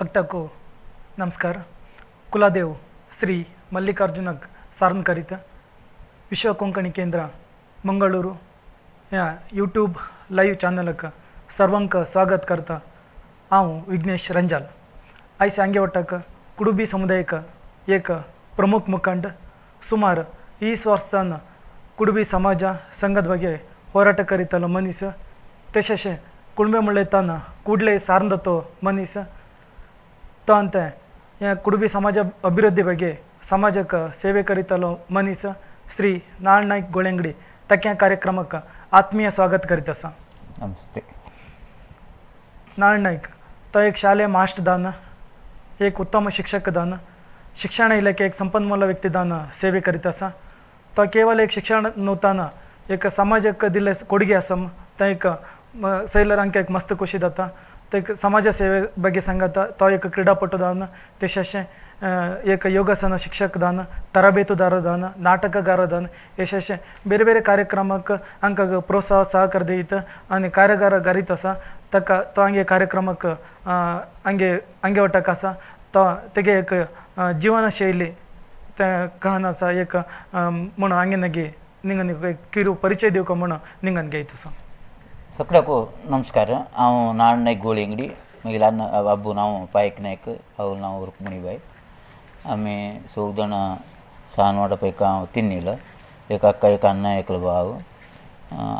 ಹಕ್ಟಕ್ಕು ನಮಸ್ಕಾರ. ಕುಲದೇವ್ ಶ್ರೀ ಮಲ್ಲಿಕಾರ್ಜುನ ಸಾರ್ನ್ಕರಿತ ವಿಶ್ವ ಕೊಂಕणी केंद्र मंगळूरू या यूट्यूब लाईव्ह चॅनलक सर्वांक स्वागत करता. हांव विघ्नेश रंजाल. आयज सांगे वटाक कुडुबी समुदायाक एक प्रमुख मुखंड सुमार 20 वर्सान कुडुबी समाज संघದ ಬಗ್ಗೆ ಹೋರಾಟ ಕರಿತಲ್ಲ ಮನೀಸ್ तशें कुणबे म्हणले तान ಕೂಡಲೇ ಸಾರ್ಂದतो मनीस तो ಅಂತ या कुडुबी समाज अभिवृद्धि ಬಗ್ಗೆ समाजक सेवे करीतलो मनीस श्री नारायण गोळेंगडी तक्या कार्यक्रमक आत्मीय स्वागत करीत असा. नमस्ते. नारायण नाईक तो एक शालेय मास्टर दान, एक उत्तम शिक्षक दान, शिक्षण इलाखे एक संपन्मूल व्यक्ती दान सेवे करीत असा. तो केवळ एक शिक्षण नव्हताना एक समाजक दिले कोडगे असम तो एक सैलरांक एक मस्त खुशी जाता. तो एक समाज सेवे ಬಗ್ಗೆ सांगता. तो एक क्रीडापटू दान, तशें एक योगासन शिक्षक दान, ತರಬೇತುದಾರ दान, नाटकगार दान, यशस्से ಬೇರೆ ಬೇರೆ ಕಾರ್ಯಕ್ರಮಕ್ಕೆ ಅಂಕ ಪ್ರೋತ್ಸಾಹ ಸಹಕಾರ ದೈತ आणि ಕಾರ್ಯಗಾರ ಗರಿತ असा. तक तो हंगे कार्यक्रमಕ್ಕೆ हंगे वटक असा. तो तेगे एक जीवनशैली त्या कहनाचा एक म्हणून हंगे नगे निंगन एक किरू परिचय देवका म्हणून निंगन घेत असा. सगळ्याकू नमस्कार. हांव नारायण नाईक गोळेंगडी. मागीर अब्बू नांव पायक नायक, आवल नांव रुक्मिणीबाई. आमी सोग जाण सान वाडा पैकी हांव तिन्नील. एक अक्का, एक अन्न, एक भाव.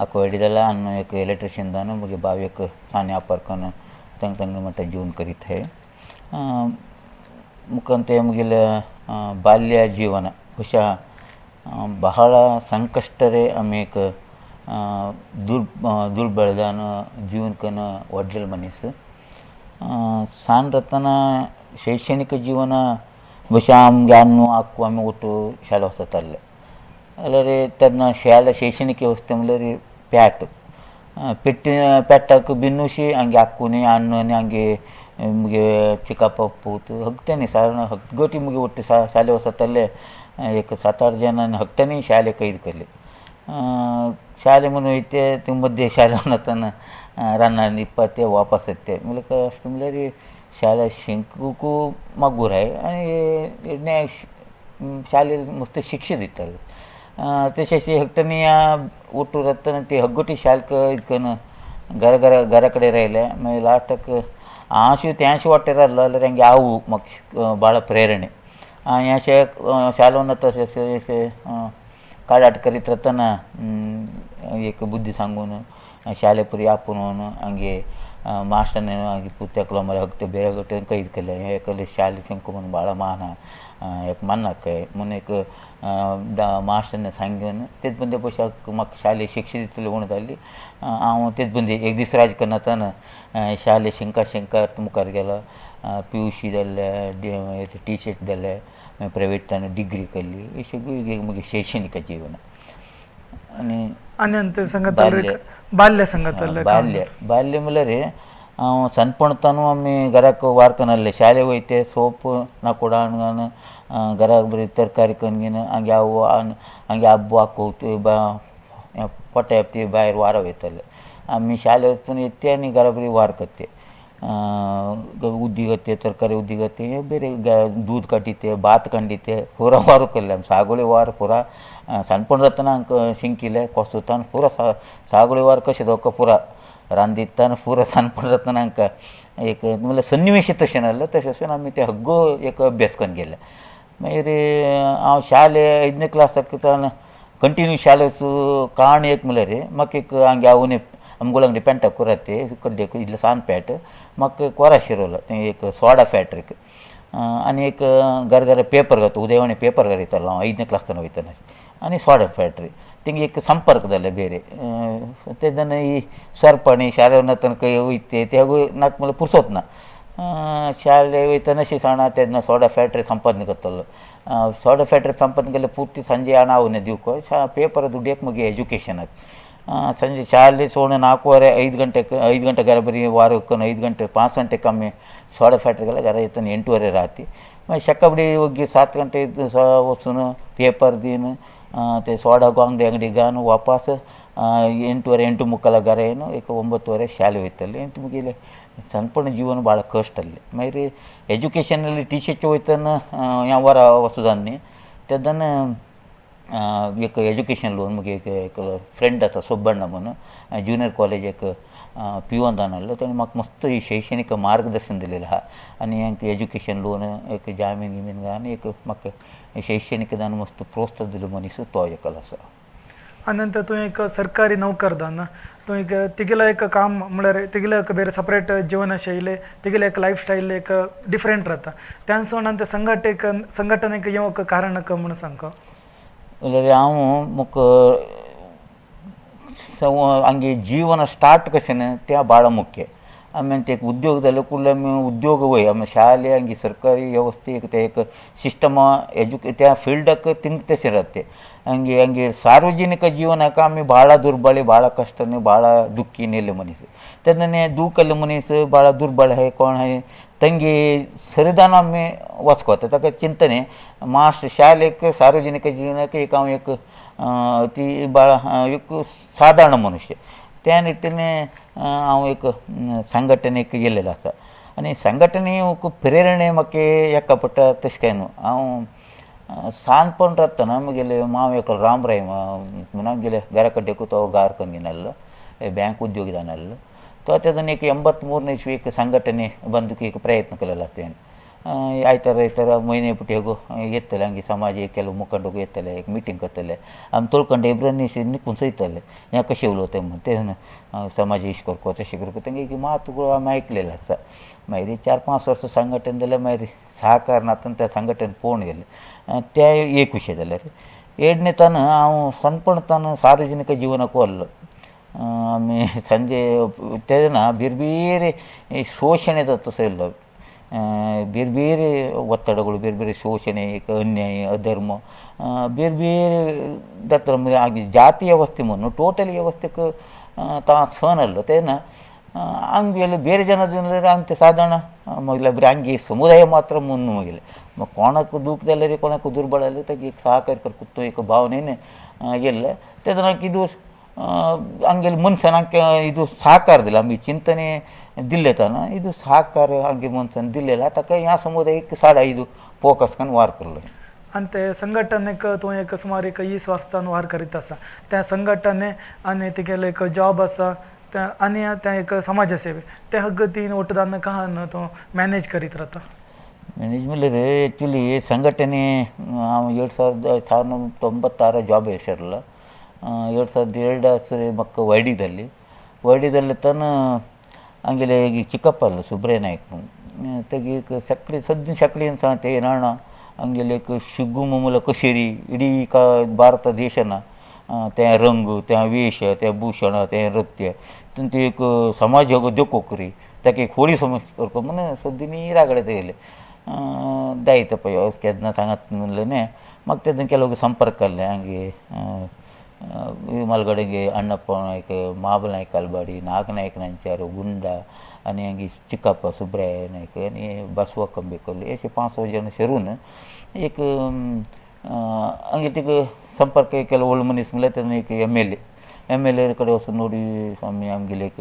अक्का व्हडी जाला, अन्न एक इलेक्ट्रिशियन जावन मागीर भाव एक साने वापर करून तंग तंग मट्टा जीवन करीत आहे. मुखान ते मुगेल बाल्य जीवन अशा ಬಹಳ ಸಂಕಷ್ಟರೇ ಆಮೇಕ ದುರ್ಬಳದಾನ ಜೀವನಕನ ಒಡ್ಲೆಲ್ ಮನಸ್ಸು ಸಾನ್ रत्न शैक्षणिक जीवन बशा आमगे अन्न आक्कू आमी ಒಟ್ಟು ಶಾಲೆ वचताले अल्लारे तेन्ना शाले शैक्षणिक व्यवस्थे म्हणल्यार पॅट पेट्टी पॅटाक बिनुशी हंगे आक्कूनी अण्णनी हंगे मुगे चिकप्प पूत हगट्यानी सारण हगटी मुगे ಒಟ್ಟು ಶಾಲೆ वचताले. एक 7-8 जन हगट्यानी शाले कैद केले. शाले म्हणून वयते ते मध्ये शाले वताना रानार इप्पते वापस येते म्हणल्यार अशें म्हणल्यार शाले शिंकूंकू मगूर आहे आनी शाले मस्त शिक्षा दिताले. तशें हगट्यानी ಒಟ್ಟು रत्न ते हगटी शालक इतकन घरा कडेन रायले. मागीर लास्टाक 80 वाटेर आहलो जाल्यार तेंगे आवू म्हाका भाಳ प्रेरणे. हें अशें शालोन तशें काडाट करीत रतना एक बुद्धी सांगून शाले पुरी आपूण हंगे मास्टरने हंगे पुस्तकलो मरे हगटे ಬೇರೆ हगटे कैद केले. हे केले शाले शिंकू म्हणून भाಳ मान एक मानक म्हणून एक मास्टरने सांगून तेच बंदे पयशाक म्हाका शाले शिक्षा दितले म्हणून जाली. हांव तेच बंदे एक दीस राज करनातना शाले शिंका मुखार गेलो. PUC जाल्ले, टीचर्स जाल्ले, मागीर प्रायवेट ताणें डिग्री केली. ही सगळी म्हगे शैक्षणिक जीवन. आनी अंत सांगताले बाल्य सांगताले बाल्य म्हणल्यार हांव सणपणतानू आमी घराक वारकन आहले. शाले वयते सोप नाकोडा हाडून घराक बरी तरकारी करून घेवन हंगे आवय हंगे आब्बू आक्को पोट्या ती भायर वारा वयताले. आमी शाले वचून येते आनी घरा बरी वार करते. उद्दी करते, तरकारी उद्दी करते, ಬೇರೆ दूध काडिते, भात काडिते, ಪೂರ ವಾರ ಕಲ್ಲ ಸಾಗುಳಿ ವಾರ ಪೂರ ಸಣ್ಣಪಣ ರತ್ನ ಅಂಕ ಶಿಂಕಿಲೆ ಕೊಸ್ತುತಾನ ಪೂರ ಸಾಗುಳಿ वार कशें दोका पूरा रांदिताना पूरा सणपण रत्न अंक एक म्हणल्यार सन्निवेश तशें नासलें. तशें आमी ते हग्गो एक अभ्यास करून गेले. मागीर हांव शाले 5ನೇ क्लासाक कंटिन्यू शाले काण एक म्हणल्यार म्हाका एक हंगे आवने आमगोळ अंगडी पेंटा कुराते कड्डेक इल्लो सान पॅट म्हाका कोरा शिरवलो. तें एक सोडा फॅक्ट्रीक आनी एक घर पेपर घालता उदयवाणी पेपर घालयतालो हांव 5ನೇ क्लासान वयताना. आनी सोडा फॅक्ट्री तेंगे एक संपर्क जाले ಬೇರೆ. तेन्ना ही सरपणी शाले वतना खंय वयते तेगू नाका म्हणल्यार पुरसोत ना. शाले वयतना अशी साणा तेन्ना सोडा फॅक्ट्री संपादन करतालो. सोडा फॅक्ट्री संपादन केले पुर्ती संजे हण आवने दिवको पेपर ದುಡ್ಡು मुगे एज्युकेशनाक. ಸಂಜೆ ಶಾಲೆ ಸೋಣ 4:30 5 ಗಂಟೆ ಗರ ಬರೀ ವಾರ ಹೋಗ್ಕೊಂಡು 5 ಗಂಟೆ 5 ಗಂಟೆಗೆ ಕಮ್ಮಿ ಸೋಡಾ ಫ್ಯಾಕ್ಟ್ರಿಗೆಲ್ಲ ಗರ ಇತ್ತಾನೆ 8:30 ರಾತ್ರಿ. ಮತ್ತೆ ಶಕ್ಕಬಡಿ ಹೋಗಿ 7 ಗಂಟೆ ವಸ್ತುನು ಪೇಪರ್ ದೀನು ते सोडा अंगडी गान वापस 8:30 8:45 घरा ಏನು ಈಗ 9:30 ಶಾಲೆ ಹೋಯ್ತಲ್ಲಿ 8 ಮುಗಿಲೆ ಸಂಪೂर्ण जीवन ಭಾಳ ಕಷ್ಟಲ್ಲಿ मागीर एज्युकेशनली टीचरचे वयतना ह्या वरा वचून तेदन एक एज्युकेशन लोन मुगे एक फ्रेंड आसा सुब्बण्ण म्हणून ज्युनियर कॉलेज एक पिवन जाणालो ताणें म्हाका मस्त शैक्षणिक मार्गदर्शन दिलेलें आहा आनी हांकां एज्युकेशन लोन एक जामीन गिमीन घालून एक म्हाका शैक्षणिक दान मस्त प्रोत्साहन दिलो मनीस तो एकलो आसा. अनंतर तूं एक सरकारी नोकरदार ना, तूं एक तिगेलं एक काम म्हळ्यार तिगेलं एक बेरे सपरेट जीवनशैली तिगेलं एक लाईफ स्टाईल एक डिफरंट राहता त्यानसोन संघटनेक येवंक कारण म्हणून सांगो. जाल्यार हांव म्हाका हंगे जीवन स्टार्ट कशें न्ही तें भाಳ मुख्य. आमी ते एक उद्योग जाले कुडले आमी उद्योग वय आमी शाले हंगे सरकारी व्यवस्थेक ते एक सिस्टम त्या फिल्डाक थिंग तशें राहते ಹಂಗೆ ಹಂಗೆ ಸಾರ್ವಜನಿಕ ಜೀವನಕ್ಕೆ ಆಮಿ ಭಾಳ ದುರ್ಬಲ ಭಾಳ ಕಷ್ಟನೇ ಭಾಳ ದುಃಖಿ ನೆಲೆ ಮನಸ್ಸು त्याने दुखले मनीस भाಳ दुर्बळ आहे कोण आहे ತಂಗಿ ಸರಿದಾನ आम्ही वचकोता ताका चिंतने मास्ट शालेक सार्वजनिक जीवनाक एक हांव एक ती भाळ एक साधारण मनुष्य त्या निಟ್ಟಿने हांव एक संघटनेक गेल्लेलो आसा आनी संघटने प्रेरणे म्हाका हेका पडटा तशें काय न्हू. हांव सानपण रावतना मुगेले माव एक रामराय म्हणून आमगेले घरा कडेकू तो गार करून घेवन आहलो बँक उद्योग जावन आहलो तो तेदन एक 83 इस्वी एक संघटने बंदूक एक प्रयत्न केलेलो तेन आयतार म्हयने पुटी हेगो येतले हंगे समाज ಕೆಲವು ಮುಖಂಡರು येतले एक मीटिंग करतले आमी तोळकंडे इब्रानी निकून सयतले हें कशें उलोवता म्हणून तें समाज इश्ट करको तशें करको तेंगे एक मातूय आमी आयकलेलें आसा. मागीर 4-5 वर्सां संघटन जाल्यार मागीर सहकार नातून त्या संघटन पळोवन गेलें ते एक विशय जाल्यार एडनेतान हांव सणपणतान सार्वजनिक जिवनाक वल्लो आमी संजे तेन्ना ಬೇರೆ ಬೇರೆ ಶೋಷಣೆ ತಸೆಲ್ಲ ಬೇರೆ ಬೇರೆ ಒತ್ತಡಗಳು ಬೇರೆ ಬೇರೆ ಶೋಷಣೆ ಅನ್ಯಾಯ ಅಧರ್ಮ ಬೇರೆ ಬೇರೆ ದತ್ರ ಆಗಿ ಜಾತಿ ವ್ಯವಸ್ಥೆ म्हणून ಟೋಟಲಿ ವ್ಯವಸ್ಥೆಗೆ ತಾ ಸಣಲ್ಲ तेन्ना ಹಂಗೆಲ್ಲ ಬೇರೆ ಜನದಿಂದ ಅಂತ ಸಾಧಾರಣ ಮಗಲ ಹಂಗೆ ಸಮುದಾಯ ಮಾತ್ರ ಮುನ್ನು ಮಗಲೆ मग कोणाक दूख जाल्यार रे कोणाक दुर्बळ जाल्यार ताका एक सहकार्य करता एक भावनेन गेल्ले तेदनाक ಇದು ಹಂಗೆಲ್ಲ ಮನುಷ್ಯನಾಕ ಇದು ಸಹಕಾರ दिला आमी चिंतने दिल्ले ताना ಇದು ಸಹಕಾರ ಹಂಗೆ ಮನುಷ್ಯನ दिल्लेला ताका ह्या समुदायक साडा ಇದು फोकस करून वार करलो. आणि ते संघटनेक तूं एक सुमार एक 20 वर्सान वार करीत आसा त्या संघटने आनी तिगेले एक जॉब आसा त्या आनी त्या एक समाज सेवे ते हग्ग तीन ಒಟ್ಟುದಾನ कहान तो मॅनेज करीत राहता. मॅनेज म्हणल्यार एक्चुली संघटने हांव 1996 जॉब ಸೇರಲ್ಲ 2002 म्हाका वायडीದಲ್ಲಿ तन ಹಂಗೆಲೆ ಚಿಕ್ಕಪ್ಪ ಅಲ್ಲ ಸುಬ್ರಯ್ಯ ನಾಯ್ಕ तेगे एक सगळे सद्दी सगळेन सांगते नाणा ಹಂಗೆಲೆ शिगू मुमूल कशेरी इडी का भारत देशाना त्या रंग त्या वेश त्या भूषण त्या नृत्य ते एक समाज योग देखो करी ताका एक होळी समज करको म्हणून सद्दी रागडे तेगेले दायित्व पळय केन्ना सांगत म्हणलें न्ही म्हाका तेदन ಕೆಲವು ಸಂಪರ್ಕ ಅಲ್ಲೇ ಹಂಗೆ विमलगडेगे अण्णप्ಪ नायक महाबल नायक कालबाडी नागनायक नांचार गुंडा आनी हंगे चिಕ್ಕಪ್ಪ सुब्राय नायक आनी बसवा कंबेकर अशे 5-6 जण सेरून एक हंगे तिका संपर्क केलो व्हडलो मनीस म्हणल्यार तेन्ना एक एम.एल.ए कडेन वचून नोडी आमी आमगेले एक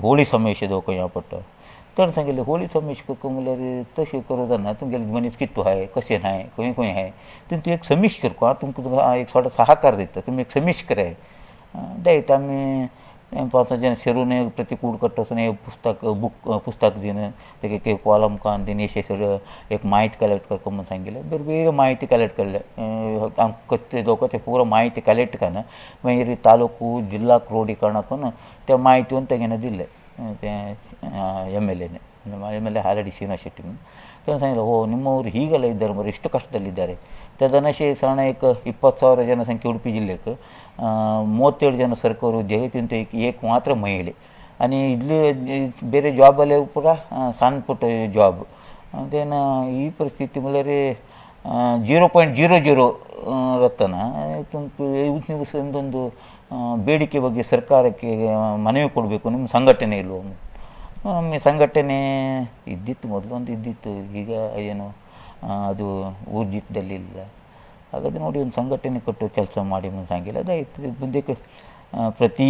होळी समेश दोवोया पडटा तर सांगिल्लें होळी समेश करता म्हणल्यार तशें करूं जायना तुमगेले मनीस कितू आहाय कशें नाय खंय खंय आहाय तें तूं एक समीश करको हांव तुमकां एक थोडो सहकार दिता तुमी एक समीश कराय दायित्व आमी 5 जण सेरून प्रतिकूल कट्टा वचून पुस्तक दिन तेका एक कॉलम कान दिन अशें सगळें एक माहिती कलेक्ट करको म्हणून सांगिल्लें बेरे बेरे माहिती कलेक्ट केल्ले आमकां कत्ते दोको ते पुरो माहिती कलेक्ट करून मागीर तालुको जिल्ला क्रोडीकरण करून त्या माहितीवन तेगेन दिल्ले ते ಎಮ್.ಎಲ್.ಎ ಹಾಲಡಿ ಶ್ರೀನಿವಾಸ ಶೆಟ್ಟಿ तेन्ना सांगिल्लें हो ನಿಮ್ಮ ಊರು ಹೀಗೆಲ್ಲ ಇದ್ದಾರೆ ಮರು ಎಷ್ಟು ಕಷ್ಟದಲ್ಲಿದ್ದಾರೆ तेदन अशें सण एक 20,000 ಜನಸಂಖ್ಯೆ ಉಡುಪಿ ಜಿಲ್ಲೆಗೆ 37 ಜನ ಸರ್ಕಾರಿ ಉದ್ಯೋಗ तिंतू एक मात्र ಮಹಿಳೆ आनी इतली ಬೇರೆ जॉबले ಪೂರ ಸಣ್ಣ ಪುಟ್ಟ जॉब तेन्ना ಈ ಪರಿಸ್ಥಿತಿ म्हणल्यार 0.00 ರತ್ತನ ಒಂದು ಬೇಡಿಕೆ ಬಗ್ಗೆ ಸರ್ಕಾರಕ್ಕೆ ಮನವಿ ಕೊಡಬೇಕು ನಿಮ್ಮ ಸಂಘಟನೆ ಇಲ್ವೋ ನಮ್ಮ ಸಂಘಟನೆ ಇದ್ದಿತ್ತು ಮೊದಲು ಒಂದು ಇದ್ದಿತ್ತು ಈಗ ಏನು ಅದು ಊರ್ಜಿತದಲ್ಲಿ ಇಲ್ಲ ಹಾಗಾದ್ರೆ ನೋಡಿ ಒಂದು ಸಂಘಟನೆ ಕೊಟ್ಟು ಕೆಲಸ ಮಾಡಿ ಅಂತ सांगिಲ್ಲ ಅದಾಯ್ತು ಮುಂದಕ್ಕೆ ಪ್ರತಿ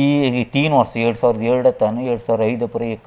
3 ವರ್ಷ 2002 ತಾನು 2005 ಪರ एक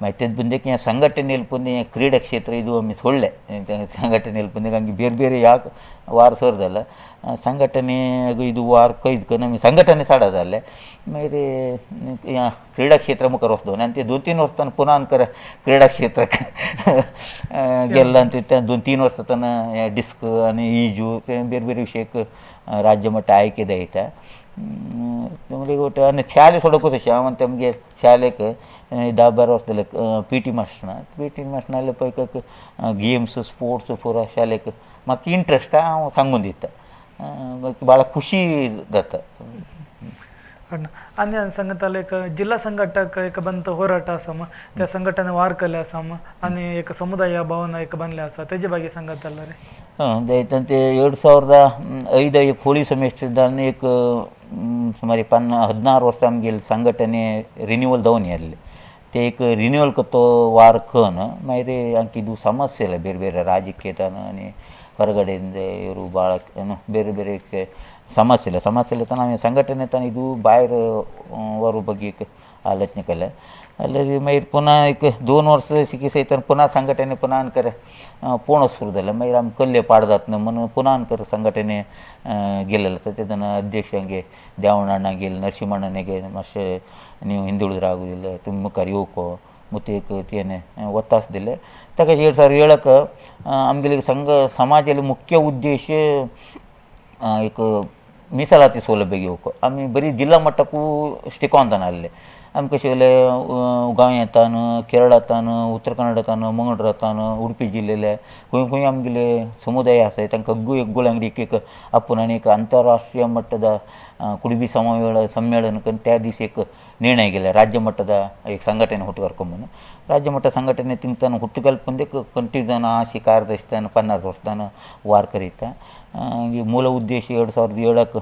माहिती ಬಂದಕ್ಕೆ ಸಂಘಟನೆಯಲ್ಲಿ ಪುಂದೆ ಕ್ರೀಡಾ ಕ್ಷೇತ್ರ ಇದು ಒಮ್ಮೆ ಸೊಳ್ಳೆ ಸಂಘಟನೆಯಲ್ಲಿ ಪುಂದೆ ಹಂಗೆ ಬೇರೆ ಬೇರೆ ಯಾಕೆ ವಾರ ಸೇರಿದಲ್ಲ ಸಂಘಟನೆಗೂ ಇದು ವಾರಕ್ಕೆ ಇದಕ್ಕೆ ನಮಗೆ ಸಂಘಟನೆ ಸಾಡೋದಲ್ಲೇ ಮೇರೆ ಕ್ರೀಡಾ ಕ್ಷೇತ್ರ ಮುಖ ವಸ್ತವನೆ ಅಂತ 2-3 ವರ್ಷ ತನಕ ಪುನಃ ಅಂಕರ ಕ್ರೀಡಾ ಕ್ಷೇತ್ರಕ್ಕೆ ಗೆಲ್ಲ ಅಂತ 2-3 ವರ್ಷ ತನಕ ಡಿಸ್ಕ್ आणि ಈಜು ಬೇರೆ ಬೇರೆ ವಿಷಯಕ್ಕೆ राज्य मट्ट आयकेदा आयता नಮಗೆ ಒಟ್ಟು आणि ಶಾಲೆ सोडकच शामंत आमगे शाळेक 10-12 ವರ್ಷದಲ್ಲಿ पी टी मास्टरनाले पैक गेम्स स्पोर्ट्स पुरा शाळेक म्हाका इंट्रस्ट हांव सांगून दिता म्हाका भाಳ खुशी जाता आणि सांगताल एक जिल्हा संघटक एक बंत होराट असा मग त्या संघटने वार केले असा मग आणि एक समुदाय भावना एक बनले असा त्याच्या बागे सांगताल रे हां ते 2005 होळी सेमेस्टरदान एक सुमारे 16 ವರ್ಷ आमगे संघटने रिन्यूअल जाऊन यारले ते एक रिन्यूअल कतो वार कन मायरे अंकिदू समस्ये ಇಲ್ಲ ಬೇರೆ ಬೇರೆ ರಾಜಕೀಯತನ आणि ಹೊರಗಡೆಯಿಂದ ಇವರು ಭಾಳ ಏನು ಬೇರೆ ಬೇರೆ ಸಮಸ್ಯೆ ಇಲ್ಲ ನಾವು ಸಂಘಟನೆ ತಾನು ಇದು ಬಾहेर वर ಬಗ್ಗೆ आलोचना केल्या अल्ले मागीर पुन्हा एक 2 वर्ष शिकी सयतान पुन्हा संघटने पुन्हा अनकर पूर्ण सुरू झालं मागीर आमी कल्ले पाडदात म्हणून पुन्हा अनकर संघटने गेलेलं तर तेदन अध्यक्ष हंगे देवण्ಣ गेले नरसिंहಣ್ಣने गे मातशे ನೀವು ಹಿಂದುಳಿದ್ರಾಗುವುದಿಲ್ಲ ತುಂಬ मुखार येवको ಮತ್ತು एक तेने ಒತ್ತಾಸ दिले ताका 2007क आमगेले संघ समाजाले मुख्य उद्देश एक मीಸಲಾತಿ सौलभ्य घेवको आमी बरी जिल्हा मट्टकू स्टिकोंतान आसले आमी कशे जाले गोंयांतान केरळांतान उत्तर कन्नडांतान मंगळूरांतान उडपी जिल्लेले खंय खंय आमगेले समुदाय आसाय तांकां गुळ अंगडी एक आपूण आनी एक आंतरराष्ट्रीय मಟ್ಟದ कुणबी सम्मेलन करून त्या दिवशी एक निर्णय गेला राज्य मಟ್ಟದ एक संघटನೆ ಹುಟ್ಟು ಕರ್ಕೊಂಬಂದು राज्य मट्ಟ संघटನೆ ತಿಂತಾನು ಹುಟ್ಟು ಕಲ್ಪಂದೆ ಕಂಟಿನ್ಯೂನ ಆಶಿ ಕಾರ್ಯದರ್ಶಿತಾನ 50 ವರ್ಷದಾನ वार करीता ಈ ಮೂಲ ಉದ್ದೇಶ 2007क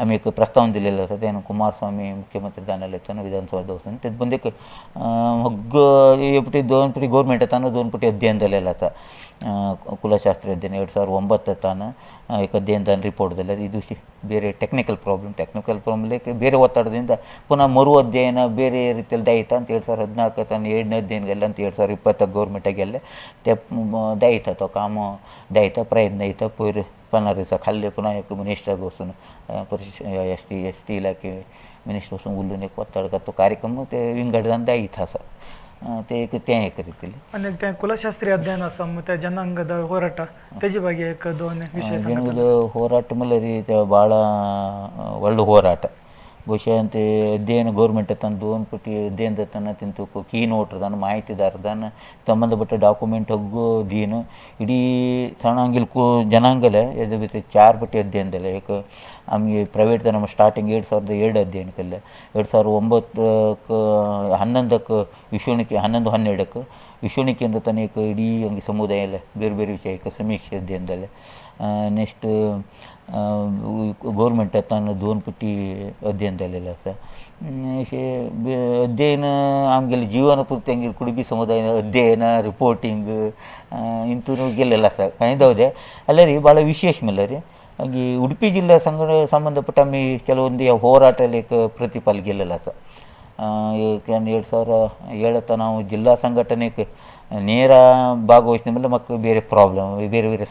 आम्ही एक प्रस्तावना दिलेला होता त्यानं कुमारस्वामी मुख्यमंत्री जाणाले येताना विधानसभा होतं त्यात बंद एक हग्ग एपटी 2 पटी गव्हर्मेंट येताना 2 पटी अध्ययन झालेला होता कुलशास्त्री अध्ययन 2009 येताना एक ಅಧ್ಯಯನದ ರಿಪೋರ್ಟ್ दिला ಈ ದಿವಸಿ ಬೇರೆ ಟೆಕ್ನಿಕಲ್ ಪ್ರಾಬ್ಲಮ್ ಲೈಕ್ ಬೇರೆ ಒತ್ತಡದಿಂದ ಪುನಃ ಮರು ಅಧ್ಯಯನ ಬೇರೆ ರೀತಿಯಲ್ಲಿ ದಾಯಿತ ಅಂತ 2014 ತಾನು 7ನೇ ಅಧ್ಯಯನಗೆಲ್ಲ ಅಂತ 2020 गव्हर्मेंटाಗೆಲ್ಲ ते दायिता तो काम दायिता प्रयत्न इथं पयर 15 दिवसा खाल्ले पुन्हा एक मिनिस्टर बसून एस टी इलाके मिनिस्टर बसून उलून एक ಒತ್ತಡ तो कार्यक्रम ते विंगडदान दायित असा ते एक त्या हे करीतील आणि त्या कुलशास्त्री अध्ययन असा मग त्या जनांगದ ಹೋರಾಟ त्याची ಬಗ್ಗೆ एक 2 ವಿಷಯ ಜನದ ಹೋರಾಟ ಮಲ್ಲರಿ ಭಾಳ ಒಳ್ಳೆ ಹೋರಾಟ ಬಹುಶಃ ಅಂತೆ ಅಧ್ಯಯನ ಗೌರ್ಮೆಂಟ್ ತಾನು 2 ಪಟಿ ಅಧ್ಯಯನದ ತನ್ನ ತಿಂತು ಕೀ ನೋಟ್ರದಾನ ಮಾಹಿತಿದಾರದಾನ ಸಂಬಂಧಪಟ್ಟ ಡಾಕ್ಯುಮೆಂಟ್ ಹಗ್ಗು ದೀನು ಇಡೀ ಸಣ್ಣಂಗಿಲ್ ಜನಾಂಗಲೆ ಎದು ಬಿಟ್ಟು 4 ಪಟಿ ಅಧ್ಯಯನದಲ್ಲ एक आम्ही प्रायव्हेट ನಮ್ಮ ಸ್ಟಾರ್ಟಿಂಗ್ 2007 ಅಧ್ಯಯನ केले 2009 11ಕ್ಕೆ ವಿಶ್ವಣಿಕೆ 11-12ಕ್ಕೆ ವಿಶ್ವಣಿಕೆಯಿಂದ ತಾನು एक ಇಡೀ ಹಂಗೆ ಸಮುದಾಯಲ್ಲ ಬೇರೆ ಬೇರೆ ವಿಷಯಕ್ಕೆ ಸಮೀಕ್ಷೆ ಅಧ್ಯಯನದಲ್ಲ नेक्स्ट गव्हर्मेंट तान 2 पटी अध्ययन जालेलं आसा अशें अध्ययन आमगेलें जिवनापुरतें आमगेलें कुणबी समुदाय अध्ययन रिपोर्टिंग इंतून गेलेलं आसा कांय जाऊ दे ಅಲ್ಲರಿ ಭಾಳ ವಿಶೇಷ ಮಲ್ಲರಿ ಹಾಗೆ ಉಡುಪಿ ಜಿಲ್ಲಾ ಸಂಬಂಧಪಟ್ಟ आम्ही ಕೆಲವೊಂದು ಹೋರಾಟದಲ್ಲಿ ಪ್ರತಿಫಲ गेलेला आसा 2007 ನಾವು ಜಿಲ್ಲಾ ಸಂಘಟನೆಗೆ ನೇರ ಭಾಗವಹಿಸಿದ ಮೇಲೆ ಮಕ್ಕ ಬೇರೆ ಪ್ರಾಬ್ಲಮ್ ಬೇರೆ ಬೇರೆ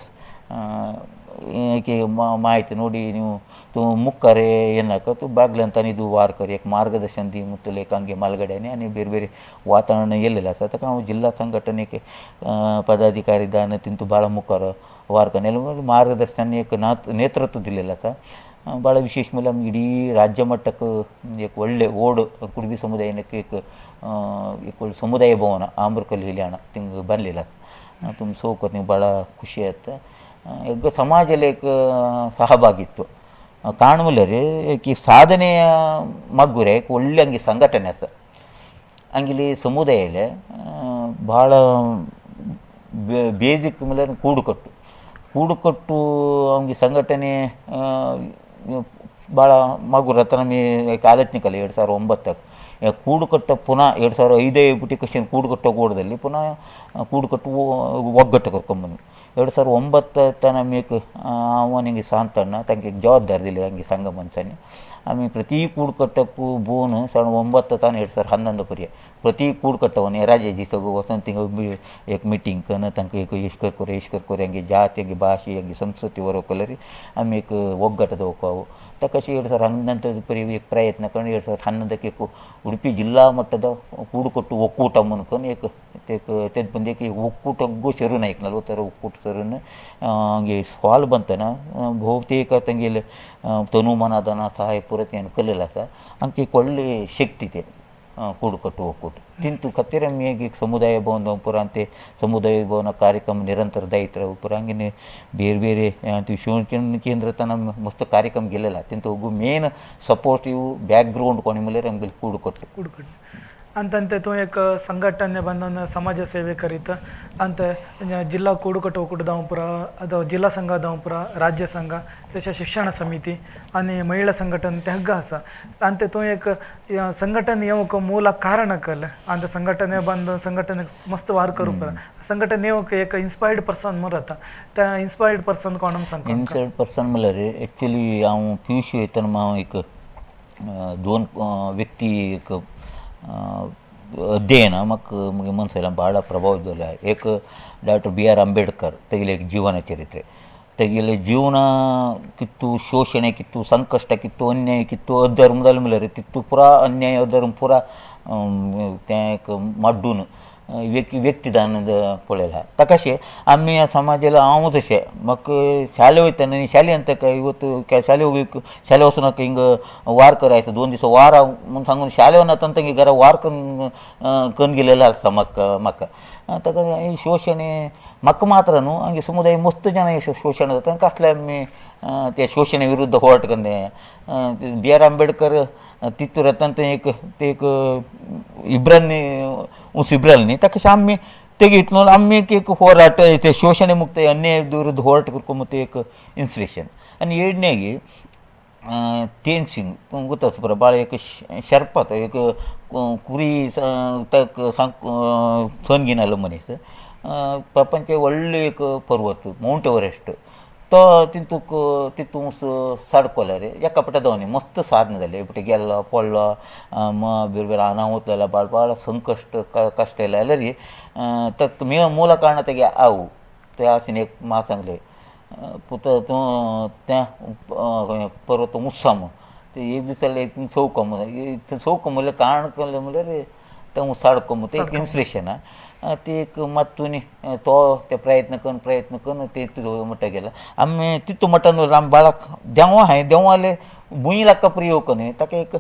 की माहिती ನೋಡಿ ನೀವು मुक्कारे येनाका तू बागल्यांतानी तू वार कर एक मार्गदर्शन दी मुतले कांगे मालगड्याने आणि ಬೇರೆ ಬೇರೆ वातावरण गेलेलं असं तर ನಾವು ಜಿಲ್ಲಾ ಸಂಘಟನೆಗೆ पदाधिकारी दान तिंतू ಭಾಳ मुखार वार करण्याला मार्गदर्शन एक नेतृत्व दिलेलं असं ಭಾಳ विशेष मला इडೀ राज्य मಟ್ಟक एक ಒಳ್ಳೆ ಓಡ್ कुणबी समुदायाने एक समुदाय भवन आंबरकल हिल्याण तिंग बनलेला तुम सोकत ನೀವು ಭಾಳ ಖುಷಿ ಆಯ್ತು एक समाजाला एक सहभागित्व ಕಾಣುವಲ್ಲರಿ की ಸಾಧನೆಯ ಮಗ್ಗುರೆ एक ಒಳ್ಳೆ ಹಂಗೆ ಸಂಘಟನೆ ಅಸ ಹಂಗಿಲಿ ಸಮುದಾಯಲೆ ಭಾಳ ಬೇಸಿಕ್ ಮೇಲೆ ಕೂಡುಕಟ್ಟು ಹಂಗೆ ಸಂಘಟನೆ ಭಾಳ ಮಗುರ ಹತ್ರ ನಮಗೆ ಆಲೋಚನೆ ಕಲೆ 2009 ಕೂಡುಕಟ್ಟ ಪುನಃ 2005 ಬಿಟ್ಟು ಕೃಷಿನ ಕೂಡುಕಟ್ಟೋ ಗೋಡದಲ್ಲಿ ಪುನಃ ಕೂಡುಕಟ್ಟು ಒಗ್ಗಟ್ಟು ಕರ್ಕೊಂಬಂದು 2009 नमी एक आव्हान सांगताना तांकां एक जबाबदारी दिली हंगे संघ मनशांनी आमी प्रति कूडकट्टकू बोवन 2009 तान 2011 पर्यंत प्रति कूड कट्टवने राजाजी सगळं वचन तिंग एक मिटींग करणं तांकां एक इश्कर कोरे हंगे जात हंगे भाशे हंगे संस्कृती बरोवकलरी आमी एक ಒಗ್ಗಟ್ಟ ದವಕಾವು ತಕಶಿ 2011 ಪರಿ एक ಪ್ರಯತ್ನ ಕಣ್ 2011 एक ಉಡುಪಿ ಜಿಲ್ಲಾ ಮಟ್ಟದ ಕೂಡುಕೊಟ್ಟು ಒಕ್ಕೂಟ ಮುನ್ಕೊಂಡು एक तेज ಬಂದು एक ಒಕ್ಕೂಟಗೂ ಶರು ನಾಯ್ಕ 40 ಒಕ್ಕೂಟ ಶರುನ ಹಂಗೆ ಸಾಲ್ ಬಂತನ ಬಹುತೇಕ ತಂಗಿಲೆ ತನುಮನದನ ಸಹಾಯ ಪೂರತೆಯನ್ನು ಕಲಿಲ್ಲ ಸಹ ಅಂಕೆ ಕೊಳ್ಳಿ ಶಕ್ತಿ ಇದೆ ಕೂಡುಕಟ್ಟು ಒಕ್ಕೂಟ ತಿಂತು ಕತ್ತಿರ ಮೇಗಿ ಸಮುದಾಯ ಭವನ ಪುರ ಅಂತೆ ಸಮುದಾಯ ಭವನ ಕಾರ್ಯಕ್ರಮ ನಿರಂತರ ದೈತ್ರ ಪುರ ಹಂಗೆ ಬೇರೆ ಬೇರೆ ಶಿಕ್ಷಣ ಕೇಂದ್ರ ತನ ಮಸ್ತ್ ಕಾರ್ಯಕ್ರಮ ಗೆಲ್ಲಲ್ಲ ತಿಂತು ಒಬ್ಬ ಮೇನ್ ಸಪೋರ್ಟಿವ್ ಬ್ಯಾಕ್ಗ್ರೌಂಡ್ ಕೊನೆ ಮೇಲೆ ನಮಗೆ ಕೂಡುಕೊಟ್ಟು ಅಂತಂತೆ तो एक संघटने बंधन समाज सेवे करीत अंत जिल्हा ಕೂಡುಕಟ್ಟು ಒಕ್ಕೂಟ ದಾವಣಪುರ ಅದು ಜಿಲ್ಲಾ ಸಂಘ ದಾವಣಪುರ राज्य संघ त्याच्या शिक्षण समिती आणि महिला संघटन ते हग्ग असा अंत तो एक संघटन येवक मूल कारण कल अंत संघटने बंद संघटने मस्त वार करू पर संघटन येवक एक इन्स्पायर्ड पर्सन मरता त्या इन्स्पायर्ड पर्सन कोणम सांग इन्स्पायर्ड पर्सन म्हणल्यार ॲक्च्युली हांव पियुशी येतना हांव एक दोन व्यक्ती एक अध्ययन म्हाका मुगे मनसायला भाಳ प्रभाव जाले एक डॉक्टर B.R. आंबेडकर तेगेले एक जीवन चरित्रे तेगेले जीवन कितू शोषणे कितू संकಷ್ಟ कितू अन्याय कितू अधर्म जाले म्हणल्यार तितू पुरा अन्याय अधर्म पुरा तें एक माड्डून व्यक्तिदान पळयला तकाशे आमी समाजाला हांव तशें म्हाका शाळे वयतना शाळे अंतका ಇವತ್ತು शाळे ಹೋಗ್ಬೇಕು शाळे वचूनक ಹಿಂಗ वार करायचं 2 दिवस वार म्हणून सांगून शाळे वनात ಹಿಂಗೆ घरा वार करून गेलेला आसा म्हाका ताका शोषणे म्हाका मात्र न्हू हांगे समुदाय मस्त जन शोषण जाता कसले आमी त्या शोषणे विरुद्ध होराट करणे B.R. आंबेडकर तितूर येतना एक ते एक इब्रांनी इब्राल्नी तशें आमी तेगे हितून आमी एक होराट ते शोषणे मुक्त अन्याय विरुद्ध होराट करको ते एक इन्स्पिरेशन आनी येडण्यागी तेन सिंग तुमकां गोताच पळय बाळ एक शर्पत एक कुरी सण घेवन आयलो मनीस प्रपंच व्हडलो एक पर्वत माउंट एव्हरेस्ट तो तितून सडकोल्यार एका पट्टा दोनी मस्त साधन जालें एक गेल्लो पडलो ಬೇರೆ ಬೇರೆ ಅನಾಹುತ ಎಲ್ಲ ಭಾಳ ಭಾಳ ಸಂಕಷ್ಟ ಕಷ್ಟ ಎಲ್ಲ ಎಲ್ಲರಿಗೆ ಮೂಲ ಕಾರಣ ತೆಗೆ ಅವು ते आसीन एक म्हाका सांगलें पुत तूं त्या पर्वत मुस्साम ते एक दीस जालें तितून चौकम म्हणल्यार कारण केलें म्हणल्यार तें साडको ते एक इन्स्पिरेशन ते एक मातून तो ते प्रयत्न करून ते तितू मट्टा गेला आमी तितू मट्टान आमी बाळाक देवा हांवें देवाले भुंय लाका प्रयोग न्ही ताका एक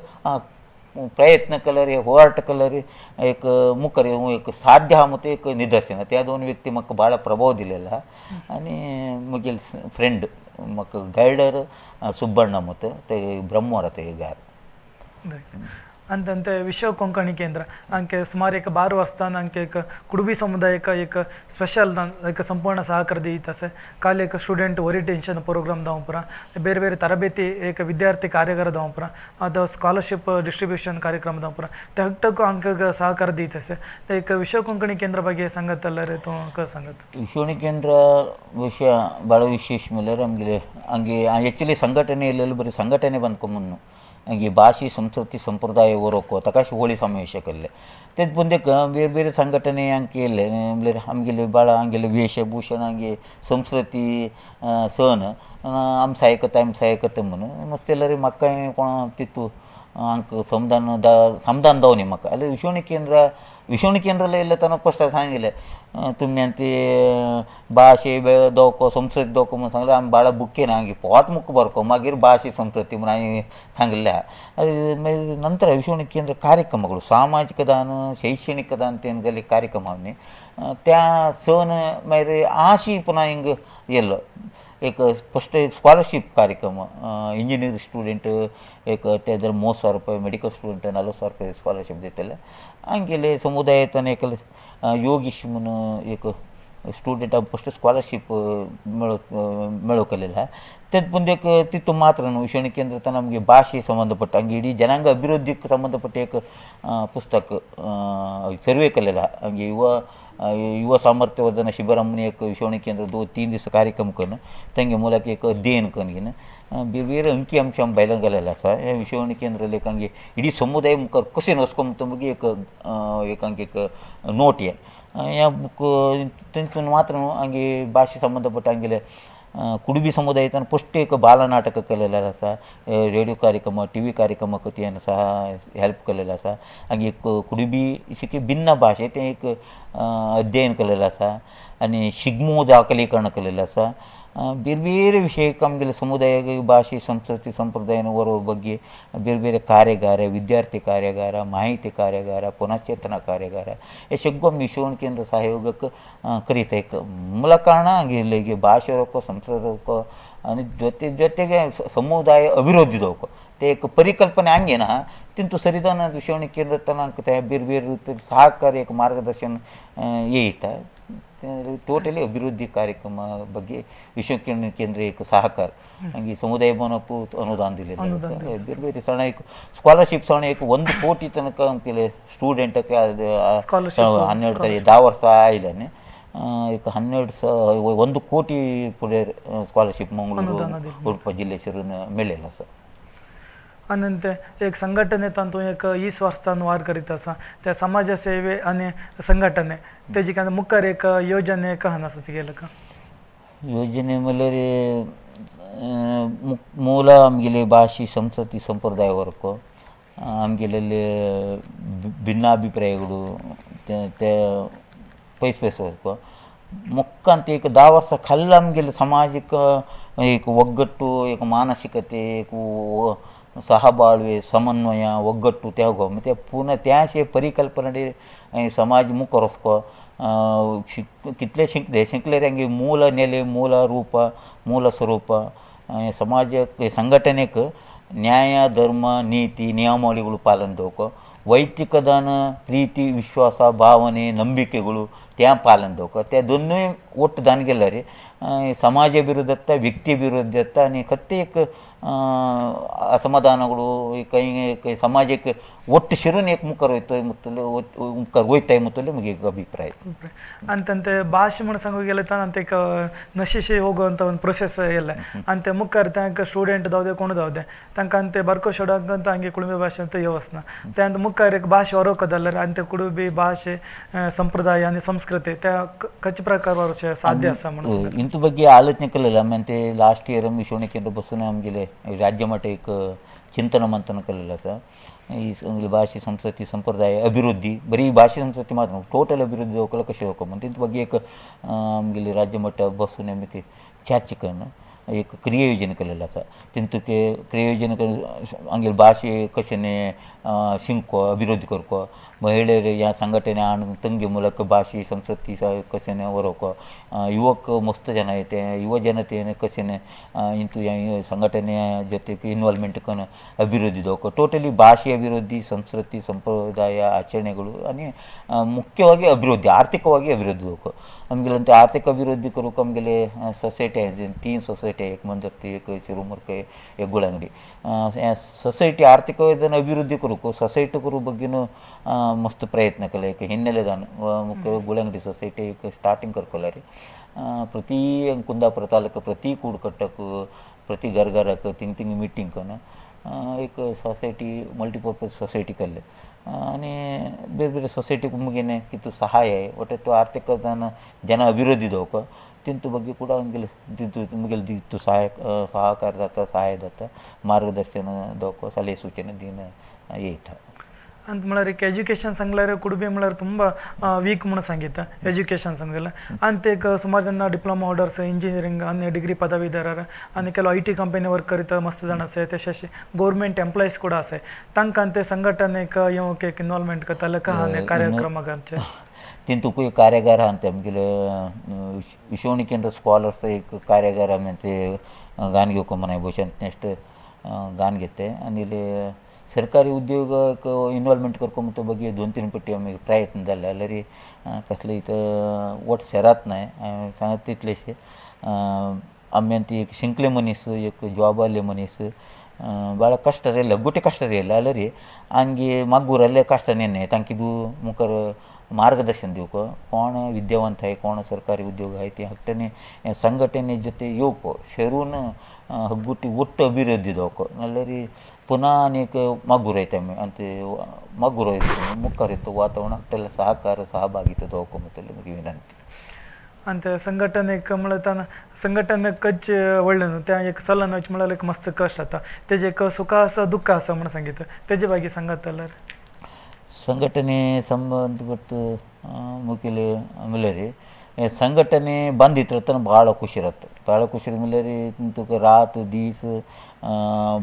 प्रयत्न केल्यार होराट केल्यार एक मुखार एक साध्य आहा म्हणटा एक निदर्शन त्या दोन व्यक्ती म्हाका भाळ प्रभाव दिलेलो आहा आनी म्हगे फ्रेंड म्हाका गायडर सुब्बಣ್ಣ म्हणटा ते ब्रह्मवारा ते गार ಅಂತಂತೆ ವಿಶ್ವ ಕೊಂಕಣಿ ಕೇಂದ್ರ ಅಂಕೆ ಸುಮಾರು एक 12 वाजता अंके एक कुडबी समुदाय का एक स्पेशल एक संपूर्ण सहकार दीतसे काल एक स्टुडंट ओरिएंटेशन प्रोग्राम दावपुरा ಬೇರೆ ಬೇರೆ ತರಬೇತಿ एक विद्यार्थी ಕಾರ್ಯಾಗಾರ दावपुरा ಅದು ಸ್ಕಾಲರ್ಶಿಪ್ ಡಿಸ್ಟ್ರಿಬ್ಯೂಷನ್ ಕಾರ್ಯಕ್ರಮ दावपुरा त्या अंक सहकार दीतसे एक विश्व ಕೊಂಕಣಿ ಕೇಂದ್ರ ಬಗ್ಗೆ सांगतलरे तो क सांगत विश्वणी केंद्र विषय ಭಾಳ ವಿಶೇಷ म्हणल्यार आमगे हंगे एक्चुली संघटनेयल्लेलो बरी संघटने बांदको हंगे भाषे संस्कृती संप्रदाय वरोवको ताका होळी समावेश केल्ले तेच बुंदेक ಬೇರೆ ಬೇರೆ संघटने हांगे केल्ले म्हणल्यार आमगेले भाಳ आमगेले वेशभूषण हंगे संस्कृती सण आमी सायकता म्हणून मस्त जाल्यार म्हाका कोण तितू हांकां समदान दावनी म्हाका जाल्यार विश्वणी केंद्राला येयले तेन्ना फस्ट सांगिल्लें तुमी आनी ती भाशे दवको संस्कृती दवको म्हणून सांगलें आमी बाळा बुकेन हांगे पोट मुख बरको मागीर भाशे संस्कृती म्हणून हांवें सांगिल्लें आहा मागीर नंतर विश्वणी केंद्र कार्यक्रमाಗಳು सामाजिक दान शैक्षणिक दान तेन गेले कार्यक्रम न्ही त्या सण मागीर आशी पुन्हा हिंग येयल्लो एक फस्ट एक स्कॉलरशीप कार्यक्रम इंजिनियर स्टुडंट एक ते जर 30,000 रुपये मेडिकल स्टुडंट 40,000 रुपये स्कॉलरशीप दितले हांगेले समुदायान एक योगीश म्हणून एक स्टुडंट फस्ट स्कॉलरशीप मेळो केलेलो आहा तेच बुंदेक तितून मात्र न्हू विश्वणी केंद्रांत आमगे भाशे संबंधपट्ट हंगे इडी जनांग अभिवृद्धीक संबंधपट्ट एक पुस्तक सर्वे केलेलो आहा हंगे युवा सामर्थ्यवर्धन शिबिर म्हणून एक विश्वणी केंद्र 2-3 दिवस कार्यक्रम करणं त्यांगे मुलाक एक अध्ययन करून ಬೇರೆ ಬೇರೆ ಅಂಕಿ ಅಂಶ ಬಯಲಂಗಲ್ಲ ಸರ್ ವಿಶ್ವವಾಣಿ ಕೇಂದ್ರದಲ್ಲಿ ಏಕಂಗೆ ಇಡೀ ಸಮುದಾಯ ಮುಖ ಕಸಿ ನಸ್ಕೊಂಬ ಬಗ್ಗೆ ಏಕಂಗೆ ನೋಟ್ या बुक तिथून मात्र हंगे भाषे संबंधपट्ट हंगे कुडबी समुदायात फस्ट एक बालनाटक केलेलं असा रेडिओ कार्यक्रम टी व्ही कार्यक्रम कथेन सह हेल्प केलेलं असा हंगे कुडबी शिके भिन्न भाषे ते एक अध्ययन केलेलं असा आणि शिगमो दाखलीकरण केलेलं असा ಬೇರೆ ಬೇರೆ ವಿಷಯಕ್ಕೆ ನಮಗೆ ಸಮುದಾಯ ಭಾಷೆ ಸಂಸ್ಕೃತಿ ಸಂಪ್ರದಾಯನವರ ಬಗ್ಗೆ ಬೇರೆ ಬೇರೆ ಕಾರ್ಯಾಗಾರ ವಿದ್ಯಾರ್ಥಿ ಕಾರ್ಯಾಗಾರ ಮಾಹಿತಿ ಕಾರ್ಯಾಗಾರ ಪುನಶ್ಚೇತನ ಕಾರ್ಯಾಗಾರ हे सगळं विश्ववाण केंद्र सहयोगಕ್ಕೆ ಕರೀತಾ ಮೂಲ ಕಾರಣ ಹಂಗೆ ಭಾಷೆ रोको संस्कृत रोको आणि ಜೊತೆಗೆ ಸಮುದಾಯ ಅಭಿವೃದ್ಧಿದೋಕು ते एक परिकल्पने ಹಂಗೆ ना तिंतु सरिदान विश्ववाणी केंद्र तनाक त्या ಬೇರೆ ಬೇರೆ ರೀತಿ ಸಹಕಾರಿ एक मार्गदर्शन येईता टोटली अभिवृद्धी कार्यक्रम ಬಗ್ಗೆ विश्ववाणी केंद्र एक सहकार हंगे समुदाय भवनಕ್ಕೂ ಅನುದಾನ दिलेलं ಬೇರೆ ಬೇರೆ ಸಣ್ಣ एक ಸ್ಕಾಲರ್ಶಿಪ್ ಸಣ್ಣ एक 1 ಕೋಟಿ ತನಕ केले स्टुडंटಕ್ಕೆ 12 10 ವರ್ಷ ಆಯಿಲ್ಲನೆ एक 1 ಕೋಟಿ पुढे स्कॉलरशिप मंगळूर उर्फ जिल्हे शिरून मिळेल असं अनंतर एक संघटने तांतून एक 20 वर्षान वार करीत असा त्या समाज सेवे आणि संघटने त्याची काय मुखार एक योजने कहन असत गेलं का योजने म्हणल्यार ಮೂಲ आमगेले ಭಾಷೆ ಸಂಸ್ಕೃತಿ ಸಂಪ್ರದಾಯವರೆಗೂ आमगेले ಭಿನ್ನಾಭಿಪ್ರಾಯಗಳು ते पैसवರೆಗೂ ಮುಖಾಂತ एक 10 ವರ್ಷ खाली आमगेले सामाजिक एक ಒಗ್ಗಟ್ಟು एक मानसिकते एक सहबाळवे समन्वय ಒಗ್ಗಟ್ಟು त्यागो मग ते पुन्हा त्याशे परिकल्पने समाज मुखरस्को कितले शिकले त्यांगे मूल नेले मूल रूप मूल स्वरूप समाज संघटनेक ನ್ಯಾಯ ಧರ್ಮ ನೀತಿ ನಿಯಮಾವಳಿಗಳು ಪಾಲನೆದೋಕು ವೈಯಕ್ತಿಕದಾನ ಪ್ರೀತಿ ವಿಶ್ವಾಸ ಭಾವನೆ ನಂಬಿಕೆಗಳು त्या पालनदोक त्या दोन्ही ಒಟ್ಟು ದಾನಿಗೆಲ್ಲ ರೀ ಸಮಾಜ ವಿರುದ್ಧತ್ತ ವ್ಯಕ್ತಿ ವಿರುದ್ಧತ್ತ आणि ಕತ್ತೆ एक असमाधानಗಳು काही समाजिक ಒಟ್ಟು ಶಿरून एक मुखार होतोय मुतले मुखार होईताय मुतले मग एक अभिप्राय आणि त्यांते ಭಾಷೆ म्हणून सांगू गेले तर ಅಂತ एक ನಶಿಸಿ ಹೋಗುವಂತ ಒಂದು ಪ್ರೊಸೆಸ್ ಎಲ್ಲ ಅಂತ ಮುಖಾರ್ त्यांक ಸ್ಟೂಡೆಂಟ್ ದಾವದೆ कोण दावदे त्यांक अंते ಬರ್ಕೋ ಶೋಡಂತ ಹಂಗೆ ಕುಳುಬಿ ಭಾಷೆ ಅಂತ ಯೋವಸ್ನ त्यांत मुखार एक ಭಾಷೆ ಹೊರಕೋದಲ್ಲ ಅಂತ ಕುಳುಬಿ ಭಾಷೆ ಸಂಪ್ರದಾಯ आणि संस्कृती त्या कच्च प्रकारवर साध्य असा म्हणून इंतु ಬಗ್ಗೆ ಆಲೋಚನೆ केलेलं आम्ही लास्ट इयर विश्ववाणी केंद्र बसून आमगेले राज्य मठ एक चिंतन मंथन केलेलं असं ಈ ಭಾಷೆ ಸಂಸ್ಕೃತಿ ಸಂಪ್ರದಾಯ ಅಭಿವೃದ್ಧಿ ಬರೀ ಭಾಷೆ ಸಂಸ್ಕೃತಿ ಮಾತ್ರ ಟೋಟಲ್ ಅಭಿವೃದ್ಧಿ ಹೋಗಲ್ಲ कशी होको म्हणते इंत ಬಗ್ಗೆ एक आमगेले राज्य मठ बसून आम्ही चर्चा करणं एक क्रियायोजन केलेलं असं तिंतू के क्रियायोजन हंगे भाषे कशेने शिंको अभिवृद्धी करको ಮಹಿಳೆಯರು या ಸಂಘಟನೆ आणून ತಂಗಿ ಮೂಲಕ ಭಾಷೆ ಸಂಸ್ಕೃತಿ ಕಸೇನೆ ಹೊರಕೋ ಯುವಕ ಮಸ್ತ್ ಜನ ಐತೆ ಯುವ ಜನತೆಯನ್ನು ಕಸೇನೆ ಇಂತು ಸಂಘಟನೆಯ ಜೊತೆಗೆ ಇನ್ವಾಲ್ವ್ಮೆಂಟ್ ಕನ ಅಭಿವೃದ್ಧಿ ದೋಕೋ ಟೋಟಲಿ ಭಾಷೆ ಅಭಿವೃದ್ಧಿ ಸಂಸ್ಕೃತಿ ಸಂಪ್ರದಾಯ ಆಚರಣೆಗಳು आणि ಮುಖ್ಯವಾಗಿ ಅಭಿವೃದ್ಧಿ ಆರ್ಥಿಕವಾಗಿ ಅಭಿವೃದ್ಧಿ ದೋಕೋ आमगेले आर्थिक अभिवृद्धी करूक आमगेले सोसायटी आहे 3 सोसायटी एक मंजरती एक चिरुमुर्क एक गुळंगडी सोसायटी आर्थिक अभिवृद्धी करूक सोसायटी करू बग्गेन मस्त प्रयत्न केले एक हिन्ನೆಲೆದಾನ मुख्य गुळंगडी सोसायटी एक स्टार्टिंग करकोला ರೀ ಪ್ರತಿ ಕುಂದಾಪುರ ತಾಲೂಕು ಪ್ರತಿ ಕೂಡ್ಕಟ್ಟಕ್ಕೂ ಪ್ರತಿ घरघराक तिंग मीटिंग कन एक सोसायटी मल्टीपर्पज सोसायटी केले आणि ಬೇರೆ ಬೇರೆ सोसायटी मुगेने कितू सहाय आहे ಒಟ್ಟು तो आर्थिक जन अभिवृद्धी दोक तिंतु ಬಗ್ಗೆ ಕೂಡ ಹಂಗೆ ಮುಗಿಲ್ ದಿತ್ತು ಸಹಕಾರ दाता सहाय दाता मार्गदर्शन दोक सಲಹೆ सूचನೆ दिन येत ಅಂತ म्हळ्यार एक एज्युकेशन सांगल्यार कुडबी म्हळ्यार ತುಂಬಾ वीक म्हणून सांगितलं एज्युकेशन सांगलेलं आणि एक सुमार जण डिप्लोमा होल्डर्स इंजिनियरिंग आणि डिग्री पदवीधर आणि ಕೆಲವು ಐ ಟಿ ಕಂಪನಿ ವರ್ಕ್ ಕರಿತಾ ಮಸ್ತ್ ಜನ ಅಸೆ तशें गव्हर्नमेंट एम्प्लॉईज ಕೂಡ असे तांकां ते संघटनेक येवंक एक इन्वॉल्वमेंट करताले कहाने कार्यक्रमांचे तिंतूक एक कार्यागार आहा ते आमगेले विश्ववाणी केंद्र स्कॉलर्स एक कार्यागार आमी ते गान घेवक मनाय भशेन नेक्स्ट गान घेते आणि सरकारी उद्योग इन्वॉल्वमेंट करको म्हणतो बघी 2-3 पट्टी आमी प्रयत्न जाल्ले जाल्यार कसले इथं वट शहरात नाही सांगत तितलेशे आमी ती एक शिंकले मनीस एक जॉब आले मनीस ಭಾಳ ಕಷ್ಟ ಇರಲ್ಲ ಗುಟ್ಟೆ ಕಷ್ಟ ಇರಲ್ಲ ಅಲ್ಲ ರೀ ಹಂಗೆ ಮಗ್ಗೂರಲ್ಲೇ ಕಷ್ಟ ನೆನ್ನೆ ತಂಕಿದು ಮುಖರು मार्गदर्शन देऊक कोण विद्यावंत आहे कोण सरकारी उद्योग आहे ते हट्टने संघटने ಜೊತೆ ಯೋಕು ಶೆರೂನ್ ಹಗ್ಗುಟ್ಟಿ ಒಟ್ಟು ಅಭಿವೃದ್ಧಿ ದೋಕು ನಲ್ಲರಿ ಪುನಃ ಅನೇಕ ಮಗ್ಗುರೈತೆ ಅಂತೆ ಮಗ್ಗುರೈತು ಮುಕ್ಕರಿತ್ತು ವಾತಾವರಣ ಹಟ್ಟೆಲ್ಲ ಸಹಕಾರ ಸಹಭಾಗಿತ್ವ ದೋಕು ಮತ್ತೆ ನಿಮಗೆ ವಿನಂತಿ आणि संघटने म्हणताना संघटने कच वळलं त्या एक सल्ला नच म्हणाल एक मस्त कष्ट आता त्याचे एक सुख असं दुःख असं म्हणून सांगितलं त्याच्या बाकी सांगत ಸಂಘಟನೆ ಸಂಬಂಧಪಟ್ಟು ಮುಖ್ಯಲೆ ಆಮೇಲೆ ರೀ ಸಂಘಟನೆ ಬಂದಿತ್ತು ತನ ಭಾಳ ಖುಷಿ ಇರತ್ತೆ ಭಾಳ ಖುಷಿ ಮೇಲೆ ರೀ तुका रात दीस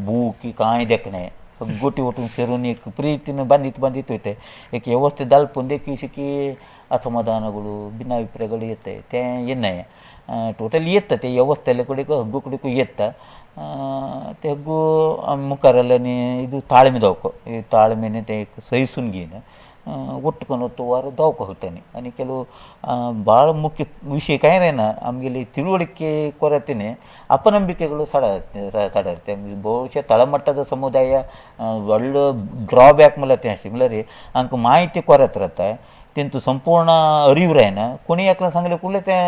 बूकी काय देखणे गोटी उठून सेरून एक प्रीतीनं बांधित होते एक व्यवस्थित दालपून देखील की असमाधानಗಳು ಭಿನ್ನಾಭಿಪ್ರಾಯಗಳು येते ते येणं टोटल येतं ते व्यवस्थेला कडे हग्गू येतं ते हग्गू मुखारಲ್ಲೇ ಇದು ತಾಳ್ಮೆ ದವಕು ಈ ತಾಳ್ಮೆನೆ ते एक ಸಹಿसून घेणं ಒಟ್ಟುಕೊಂಡು ವಾರ ದವಕು ಹೋಗ್ತಾನೆ आणि ಕೆಲವು ಭಾಳ ಮುಖ್ಯ ವಿಷಯ काय रे ना आमगेली ತಿಳುವಳಿಕೆ ಕೊರತೆನೆ ಅಪನಂಬಿಕೆಗಳು ಸಾಡತ್ತೆ ಬಹುಶಃ ತಳಮಟ್ಟದ ಸಮುದಾಯ ಒಳ್ಳೆ ड्रॉबॅक मला ते असे मला रे अंक माहिती ಕೊರತೆ ಇರುತ್ತೆ त्यांचं संपूर्ण अरीवर आहे ना कोणी एकला सांगले कुठले त्या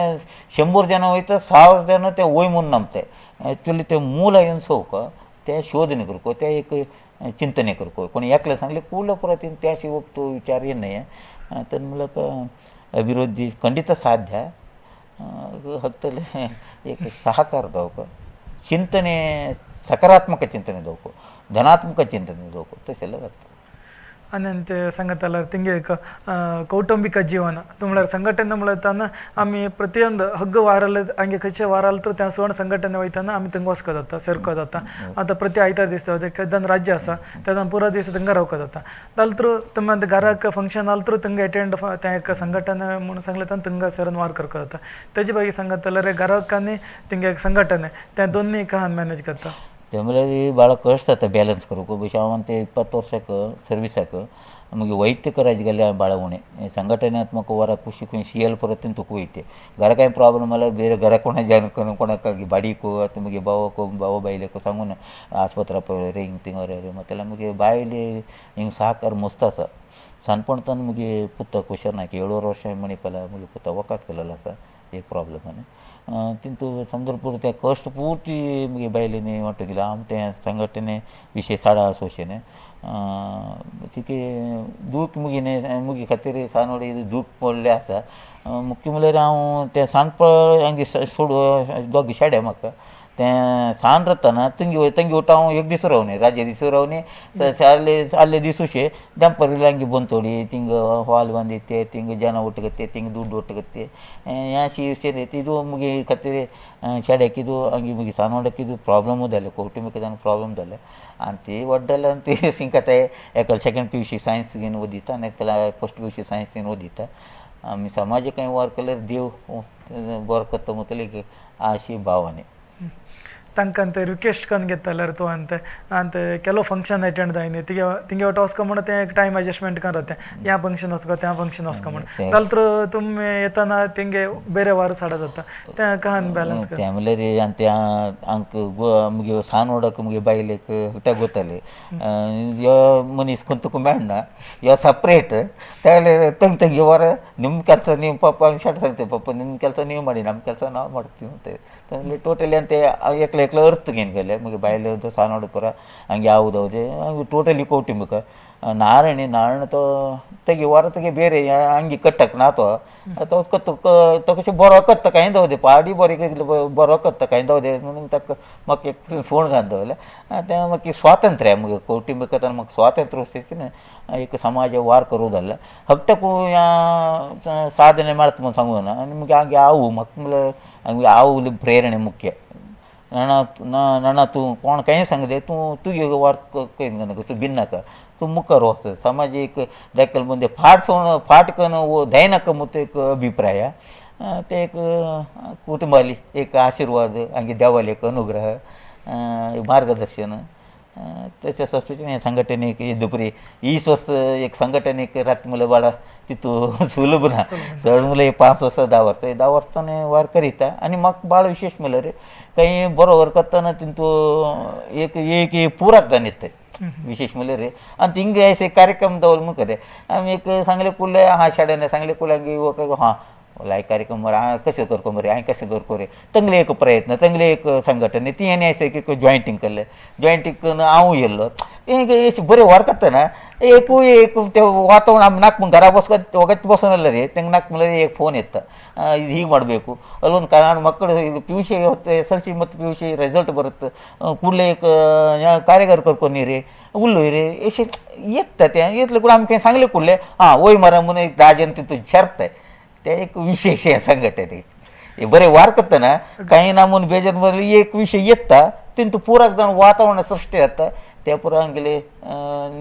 100 जण होतं 1000 जण त्या वय म्हणून नमते ॲक्च्युली ते मूल आहे सो का त्या शोधने करको त्या एक चिंतने करको कोणी एकला सांगले कुठलं परत त्याशी तो विचार येत नाही तर मला का अभिवृद्धी खंडित साध्य हक्तले एक सहकार दवको चिंतने सकारात्मक चिंतने दवको धनात्मक चिंतने दवको तसेला जातं आणि ते सांगत आलं तिंगे एक कौटुंबिक जीवन तुम्हाला संघटने म्हणताना आम्ही प्रतियೊಂದು हग्ग वाराला हंगे कच्चे वाराला तर त्या सुवर्ण संघटने वयताना आम्ही तिंग वसकत होता सेर्कोत होता आता प्रति आयतार दिसता होते कदन राज्य असा त्यादन पुरा दिवस तिंग रावकत होता दलतरू तुम्ही घराक फंक्शन आलतरू तिंग अटेंड त्या एक संघटने म्हणून सांगले तर तिंग सेरन वार करकत होता त्याची बाकी सांगत आलं रे घराकाने तिंग एक संघटने त्या दोन्ही कहान मॅनेज करता त्यामुळे ಭಾಳ ಕಷ್ಟ ಆತ ಬ್ಯಾಲೆನ್ಸ್ ಕರೋಕು ಬಹುಶಃ ಅವಂತೆ 20 ವರ್ಷಕ್ಕೆ ಸರ್ವಿಸಾಕ ನಮಗೆ ವೈಯಕ್ತಿಕ ರಾಜಕೀಯ ಭಾಳ ಉಣೆ ಸಂಘಟನಾತ್ಮಕ ವರ ಖುಷಿ ಖುಷಿ ಎಲ್ परत तुकू येते घरा काय प्रॉब्लेम आला ಬೇರೆ घरा कोणा जान कोणाकाಗಿ ಬಾಡಿಕೋ ಅಥವಾ ನಮಗೆ ಬಾವ ಬಾಯಿಲೆಕೋ सांगून ಆಸ್ಪತ್ರೆ ಪವರೆ ಹಿಂಗೆ ತಿಂಗರೆ ಮತ್ತೆ ನಮಗೆ ಬಾಯಿಲಿ ಹಿಂಗೆ ಸಹಕಾರ ಮಸ್ತಾಸ ಸಣ್ಣಪಣತನ ನಮಗೆ ಪುತ್ತ ಕುಶರ್ ನಾಕಿ 7 ವರ್ಷ ಮಣಿಪಲ ನಮಗೆ ಪುತ್ತ ವಕಾತ್ केलेला असा एक प्रॉब्लेम आहे तिंतू संदर्भ त्या कष्ट पूर्ती मुगे बायलेने वाटू गेला आम त्या संघटने विषय साडा सोशेने तिके दूख मुगीने मुगी खातीर सानोडे दूख पडले आसा मुख्य म्हणल्यार हांव त्या सानप हांगे सोड दोग शाड्या म्हाका तें सान रावतना ತಂಗಿ ಒಟ್ಟು ಅವ एक दीस रावने राज्य दीस रावने ಅಲ್ಲೇ ದಿವಸೇ ದಂಪರಿಲ್ಲ ಹಂಗೆ ಬಂತೋಡಿ ತಿಂಗ ಹಾಲ್ ಬಂದಿತ್ತೆ ತಿಂಗ ಜನ ಒಟ್ಟಗತ್ತೆ ತಿಂಗ ದುಡ್ಡು ಒಟ್ಟಗತ್ತೆ ಯಾಸಿ ವಿಷಯ ಇದು ಮುಗಿ ಕತ್ತಿರಿ ಶಾಡೆ ಹಾಕಿದ್ದು ಹಂಗೆ ಮುಗಿ ಸಾನ ಹೊಡಕ್ಕಿದ್ದು ಪ್ರಾಬ್ಲಮ್ ಅದಲ್ಲ ಕೌಟುಂಬಿಕ ಪ್ರಾಬ್ಲಮ್ ಅದಲ್ಲ ಅಂತೆ ಒಡ್ಡಲ್ಲ ಅಂತ ಸಿಂಕತೆ ಯಾಕಲ್ಲ सेकंड PUC सायन्स घेऊन ओदिता आणि त्याला फर्स्ट PUC सायन्स घेऊन ओदिता आम्ही समाज काही वार केल्यार देव बरं करता म्हटले की अशी भावने तंकंत रिक्वेस्ट करून घेतल्यार तूं अंत केलो फंक्शन अटेंड जायनी तिंगे वटा वचको म्हणून तें एक टायम एडजस्टमेंट करता ह्या फंक्शन वचको त्या फंक्शन वचको म्हणून जाल्यार तर तुमी येताना तिंगे बेरे वार साडा जाता तें कहान बॅलन्स कर त्यामुळे रे आणि त्या अंक मुगे सान ओडक मुगे बायलेक हटा गोताले यो मनीस कुंतकू मेळना यो ಸಪ್ರೇಟ್ त्याले ತಂಗಿ ವಾರ ನಿಮ್ಮ ಕೆಲಸ ನೀವು ಪಾಪ ಶಾಟ್ सांगते ಪಾಪ ನಿಮ್ಮ ಕೆಲಸ ನೀವು ಮಾಡಿ ನಮ್ಮ ಕೆಲಸ ನಾವು ಮಾಡ್ತೀವಿ ಅಂತ त्यामुळे टोटली आणि ते एकलं अर्थ घेऊन गेले मग बायले सानोड पुरा ಹಂಗೆ ಯಾವುದೌದೆ ಟೋಟಲಿ ಕೌಟುಂಬಿಕ नारायण तो तेगे वार तेगे ಬೇರೆ ಹಂಗೆ ಕಟ್ಟಕ್ಕೆ ನಾತೋ ಅಥವಾ कशें बरो कत्ता कांय दवदे पाडी बरी बरो कत्ता कांय दवदे म्हणून ताका म्हाका एक सोण घाल दवरले तें म्हाका स्वातंत्र्य म्हाका कौटुंबिकतान म्हाका स्वातंत्र्य वचचें एक समाज वार करूं जाल्ले हक्टकू ह्या साधने ಮಾಡ್ತ म्हणून सांगू ना आनी मुगे हांगे हांव म्हाका म्हणल्यार हांगे हांव प्रेरणे मुख्य नाना तू कोण काही सांगते तू वार करीन तू भिन्नाका तू मुखार वच सामाजिक दाखल म्हणजे फाट कन दैनक मुत एक अभिप्राय ते एक कुटुंबाली एक आशीर्वाद हांगे देवाले एक अनुग्रह मार्गदर्शन त्याच्या संस्कृतीने संघटनेक दुपारी 20 वर्ष एक संघटनेक रात मला बाळा तिथं सुलभ ना चढ मुलं हे 5 वर्ष 10 वर्ष 10 वर्षाने वार करीता आणि मग बाळ विशेष म्हणलं रे काही बरोबर करताना तिथं एक एक एक पुराक जाण येते विशेष म्हणलं रे आणि तिंगे असे कार्यक्रम दवल मग करे आम्ही एक सांगले कुले हा शाळेने सांगले कुलांगी हां लाय कार्यक्रम मरे कसे करको मरे आई कसे करको रे तंगले एक प्रयत्न तंगले एक संघटने ती याने ऐसे की जॉईंटिंग करले जॉईंटिंग करून आऊ येल्लो ते बरे वर्कत ना एक ते वातावरण आम्ही नाक घरा ಒಗಟ್ಟು ಬಸೋನಲ್ಲ ರೀ ತೆಂಗೆ ನಾಲ್ಕು ಮೇಲೆ ಈಗ ಫೋನ್ ಎತ್ತ ಇದು ಹೀಗೆ ಮಾಡಬೇಕು ಅಲ್ಲೊಂದು ಕಾರಣ ಮಕ್ಕಳು P U C S L C ಮತ್ತು ಪಿ ಯು ಸಿ ರಿಸಲ್ಟ್ ಬರುತ್ತೆ ಕೂಡಲೇ ಕಾರ್ಯಗಾರ ಕರ್ಕೊनीರಿ उल्लोय असे येतात त्या येतलं कुठं आम्ही काही सांगले कुठले हां ओय मरा म्हणून एक राजन तिथं झरत आहे ते एक विशेष आहे संघटने हे बरे वारकत ना काही ना म्हणून बेजरमध्ये एक विषय येता तिथं पुराक जाऊन वातावरण सृष्टी येतं त्या पुरा हंगेले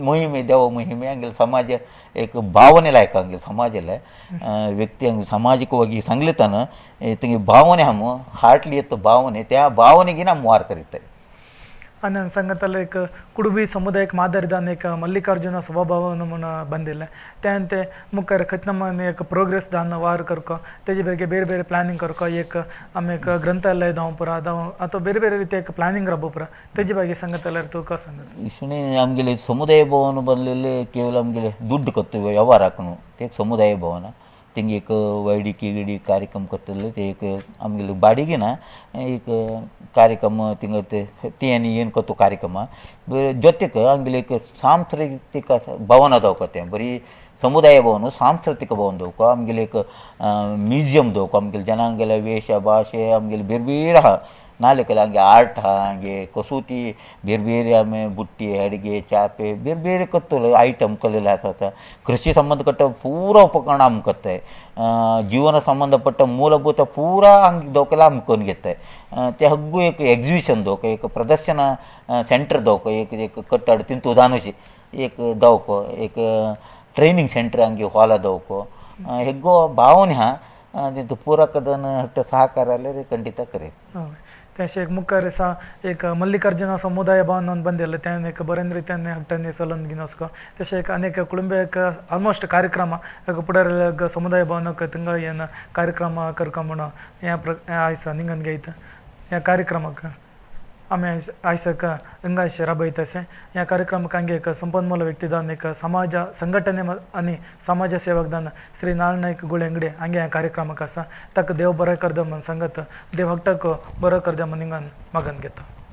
मोहिमे देव मोहिमे हंगेले समाज एक ಭಾವನೆला ऐका हंगेले समाजाला व्यक्ती हंगे सामाजिकವಾಗಿ सांगलेताना ತಂಗೆ ಭಾವನೆ ಹಮ್ಮು ಹಾರ್ಟ್ಲಿ ಎತ್ತು ಭಾವನೆ त्या ಭಾವನೆಗೆ ನಮ್ಮ ವಾರ್ ಕರೀತಾರೆ आणि संघातलं एक कुडबी समुदायिक मादरदान एक मल्लिकार्जुन स्वभावन म्हणून ಬಂದಿಲ್ಲ त्यानंतर मुखार खतनमान एक प्रोग्रेस दान वार करको तेजे ಬಗ್ಗೆ ಬೇರೆ ಬೇರೆ ಪ್ಲಾನಿಂಗ್ करको एक आम्ही एक ग्रंथालय दावपुर ಅಥವಾ ಬೇರೆ ಬೇರೆ ರೀತಿ एक प्लानिंग राबपुರ तेजे ಬಗ್ಗೆ संघातला तू का सांगत इशने आमगेले समुदाय भवन बनलेले केवळ आमगेले दुड्ड कत्तो व्यवहार हाकणू ते एक समुदाय भवन तेंगे एक वैडी किगडी कार्यक्रम करतले ते एक आमगेले बाडीगे ना एक कार्यक्रम तिंग ते आणि ಏನು ಕತ್ತು ಕಾರ್ಯಕ್ರಮ ಜೊತೆಗೆ ಹಂಗೆ ಸಾಂಸ್ಕೃತಿಕ ಭವನ ದೌಕತೆ ಬರೀ ಸಮುದಾಯ ಭವನ ಸಾಂಸ್ಕೃತಿಕ ಭವನ ದೌಕ ಆಮೇಲೆ एक म्युझियम दौक आमगेले जनांगेला वेश भाषे आमगेले ಬೇರೆ ಬೇರೆ ನಾಳೆ ಕಲೆ ಹಂಗೆ ಆರ್ಟ್ ಹಾಗೆ ಕಸೂತಿ ಬೇರೆ ಬೇರೆ ಆಮೇಲೆ ಬುಟ್ಟಿ ಅಡಿಗೆ ಚಾಪೆ ಬೇರೆ ಬೇರೆ ಕತ್ತಲು ಐಟಮ್ ಕಲೆಲ್ಲ ಹಾಕತ್ತ ಕೃಷಿ ಸಂಬಂಧಪಟ್ಟ ಪೂರ ಉಪಕರಣ ಹಮ್ಕತ್ತೆ ಜೀವನ ಸಂಬಂಧಪಟ್ಟ ಮೂಲಭೂತ ಪೂರ ಹಂಗೆ ದೌಕೆಲ್ಲ ಹಮ್ಕೊಂಡು घेते ते हग्गू एक एक्झिबिशन दौक एक प्रदर्शन सेंटर दौक एक कट्टाड तिंतू दानोशी एक दौक एक ट्रेनिंग सेंटर हंगे हॉला दौक हेग्गो भावने हा तिथं पूरकदन हट्ट ಸಹಕಾರಲ್ಲ ಖಂಡಿತ ಕರೆ त्याशी एक मुखार असा एक मल्लिकार्जुन समुदाय भवन म्हणून ಬಂದಿಲ್ಲ त्याने एक बरेंद्र त्याने हट्टने सलन गिनोस्को तसे एक अनेक कुटुंब एक ऑलमोस्ट कार्यक्रम एक पुढार समुदाय भवनಕ್ಕೆ ತಿಂಗ ಏನು ಕಾರ್ಯಕ್ರಮ ಕರ್ಕೊಂಬಣ ಆಯ್ಸ ನಿಂಗನ್ಗೆ ಐತೆ या कार्यक्रमाक आम्ही आयसक अंगाश राबयतसे या कार्यक्रमाक हंगे एक संपन्मूल व्यक्तीदान एक समाज संघटने आणि समाज सेवकदान श्री नारायण गुळेंगडे हंगे या कार्यक्रमाक आसा ताका देव बरें करद म्हण सांगत देव हक्टक बरो करद म्हण निंगन मागन घेता